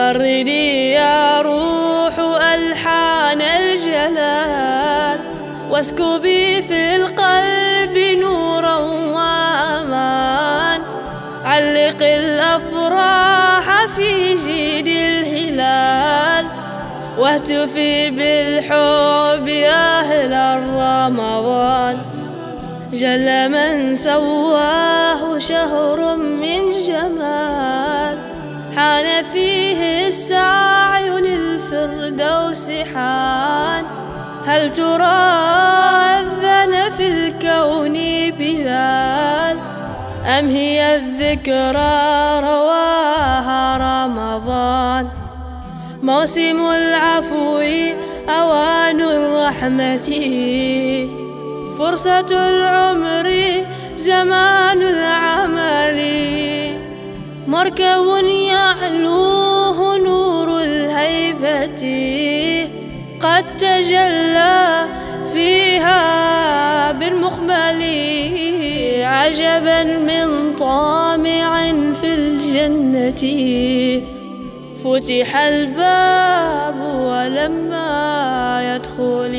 غردي يا روح ألحان الجلال، واسكبي في القلب نورا وأمان. علق الأفراح في جيد الهلال، واهتفي بالحب أهل رمضان. جل من سواه شهر من جمال، حان فيه السعي للفردوس حان. هل ترى أذن في الكون بلال، أم هي الذكرى رواها رمضان؟ موسم العفو أوان الرحمة، فرصة العمر زمان العمل. مركب يعلوه نور الهيبة، قد تجلى فيها بالمقبل. عجبا من طامع في الجنة، فتح الباب ولما يدخل